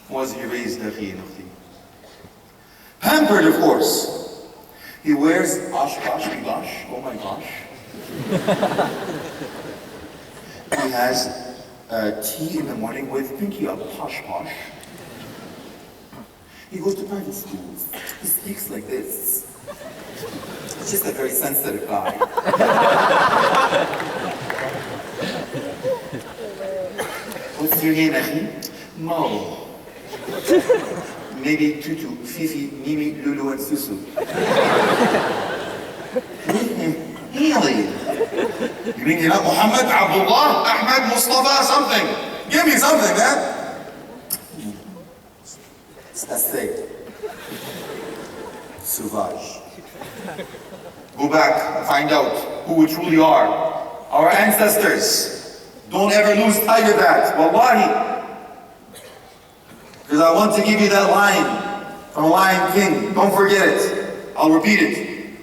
Was he raised akhi and ukhti? Pampered, of course. He wears gosh, oh my gosh. He has tea in the morning with pinky up, posh. He goes to private schools. He speaks like this. He's just a very sensitive guy. What's your name, akhi? Mo. Maybe Tutu, Fifi, Mimi, Lulu, and Susu. Really? You mean you're not Muhammad, Abdullah, Ahmed, Mustafa, something? Give me something, man. That's it. Sauvage. Go back and find out who we truly are. Our ancestors. Don't ever lose sight of that. Wallahi. Because I want to give you that line from a Lion King. Don't forget it. I'll repeat it.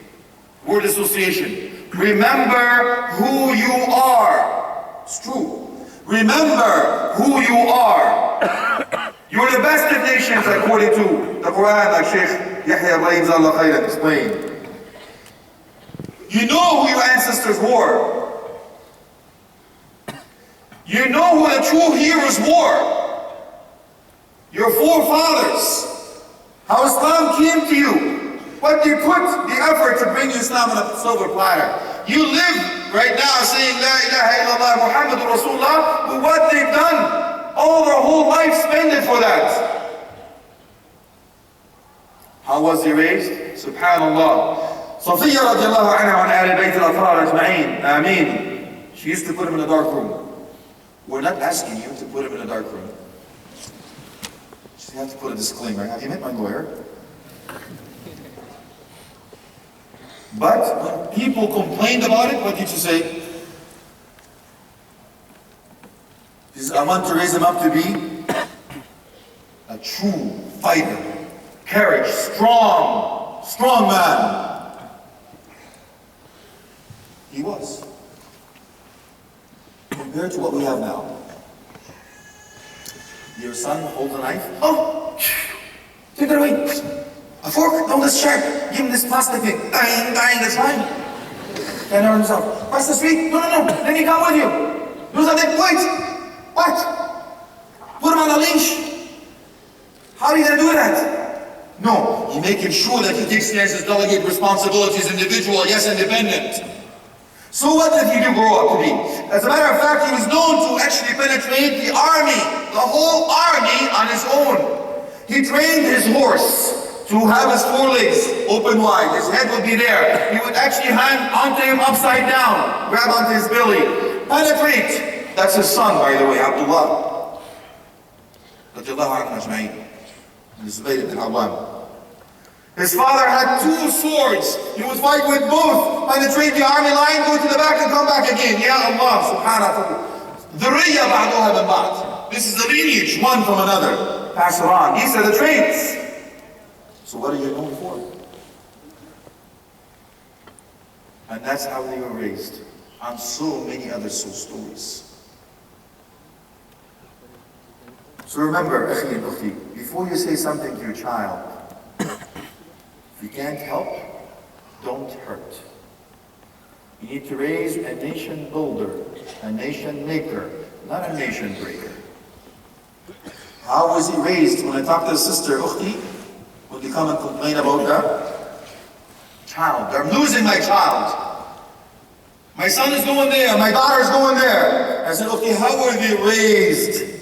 Word association. Remember who you are. It's true. Remember who you are. You're the best of nations according to the Quran, like Sheikh Yahya Ibrahim Zallah Khayran explained. You know who your ancestors were. You know who the true heroes were. Your forefathers. How Islam came to you. What they put the effort to bring you Islam on a silver platter. You live right now saying La ilaha illallah Muhammadur Rasulullah, but what they've done, all their whole life spend it for that. How was he raised? Subhanallah. Safiya radiallahu anha on Ahl Bayt al-Athar ajma'een. Ameen. She used to put him in a dark room. We're not asking you to put him in a dark room. You have to put a disclaimer. Have you met my lawyer? But when people complained about it, what did you say? He says, I want to raise him up to be a true fighter, courage, strong man. He was. Compared to what we have now. Your son holds a knife. Oh! Take it away. A fork? No, that's sharp. Give him this plastic thing. Dying, that's fine. Can't hurt himself. Cross the street? No. Let me come with you. Do something. Wait! What? Put him on a leash. How are you going to do that? No, you make him sure that he takes chances, delegate responsibilities, individual, yes, independent. So what did he do grow up to be? As a matter of fact, he was known to actually penetrate the army, the whole army on his own. He trained his horse to have his forelegs open wide. His head would be there. He would actually hang onto him upside down, grab onto his belly, penetrate. That's his son, by the way, Abdullah. Zubayr ibn Awwam. His father had 2 swords. He would fight with both. Penetrate the army line, go to the back and come back again. Ya Allah, subhanahu wa ta'ala. This is the lineage, one from another. Pass it on. These are the traits. So what are you known for? And that's how they were raised. On so many other soul stories. So remember, akhi and ukhti, before you say something to your child, if you can't help, don't hurt. You need to raise a nation builder, a nation maker, not a nation breaker. How was he raised? When I talk to his sister, ukhti, would he come and complain about the child? I'm losing my child. My son is going there, my daughter is going there. I said, ukhti, how were they raised?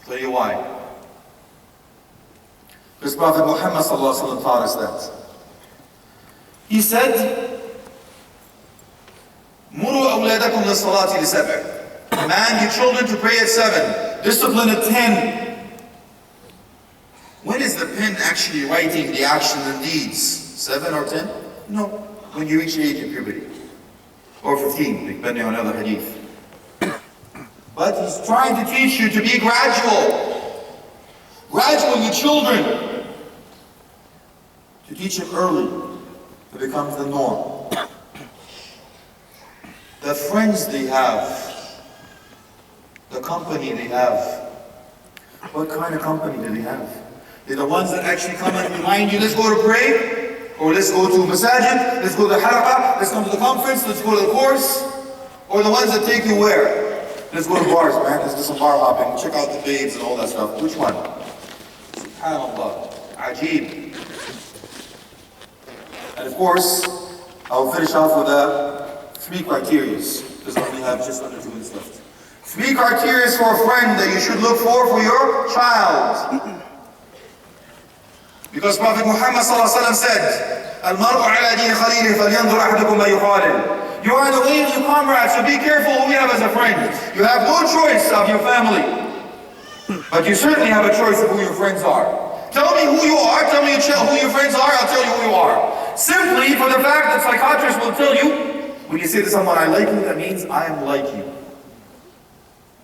Tell you why. Because Prophet Muhammad taught us that. He said, Muru awladakum lis-salati li-7. Command your children to pray at 7. Discipline at 10. When is the pen actually writing the actions and deeds? 7 or 10? No. When you reach the age of puberty. Or 15, depending on other hadith. But he's trying to teach you to be gradual. Gradual with children. To teach them early. It becomes the norm. The friends they have, the company they have. What kind of company do they have? They're the ones that actually come and remind you, let's go to pray, or let's go to masajid, let's go to halaqah, let's come to the conference, let's go to the course, or the ones that take you where? Let's go to bars, man, let's do some bar hopping, check out the babes and all that stuff. Which one? SubhanAllah, Ajib. And of course, I'll finish off with 3 criteria, because I only have just under 2 minutes left. 3 criteria for a friend that you should look for your child. Because Prophet Muhammad said, Al-mar'u ala deen khalilih falyanzur ahadukum ma yukhalil. You are in the way of your comrades, so be careful who you have as a friend. You have no choice of your family, but you certainly have a choice of who your friends are. Tell me who you are, tell me who your friends are, I'll tell you who you are. Simply for the fact that psychiatrists will tell you, when you say to someone, I like you, that means I am like you.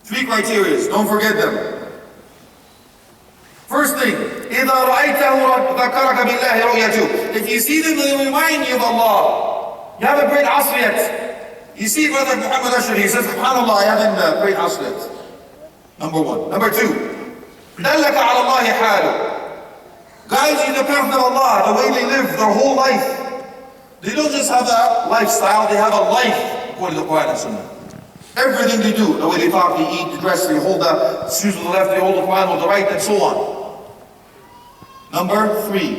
3 criteria, don't forget them. First thing, إِذَا رَأَيْتَهُ ذَكَّرَكَ بِاللَّهِ رُؤْيَتُهُ. If you see them, they remind you of Allah. You have a great asriyat. You see Brother Muhammad Ashari, he says, SubhanAllah, I have a great asriyat. Number 1. Number 2, دَلَّكَ عَلَى اللَّهِ حَالُ. Guides you in the path of Allah, the way they live their whole life. They don't just have a lifestyle, they have a life according to the Quran and Sunnah. Everything they do, the way they talk, they eat, they dress, they hold the shoes with the left, they hold the Quran with the right, and so on. Number 3.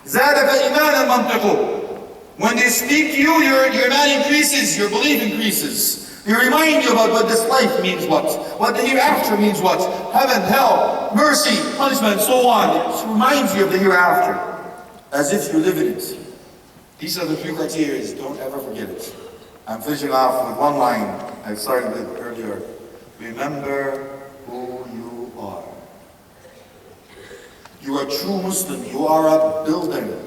زَادَكَ إِيمَانًا مَنْطِقُ. When they speak to you, your iman increases, your belief increases. They remind you about what this life means what the hereafter means what, heaven, hell, mercy, punishment, and so on. It reminds you of the hereafter, as if you live in it. These are the 3 criteria, don't ever forget it. I'm finishing off with one line I started with earlier. Remember who you are. You are a true Muslim. You are a builder,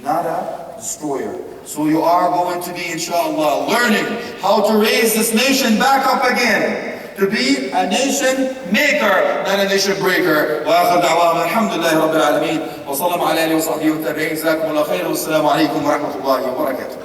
not a destroyer. So you are going to be, inshallah, learning how to raise this nation back up again. To be a nation maker, not a nation breaker. وآخر دعوانا الحمد لله رب العالمين وصلى الله عليه وصحبه والتابعين. جزاكم الله خيرا والسلام عليكم ورحمة الله وبركاته.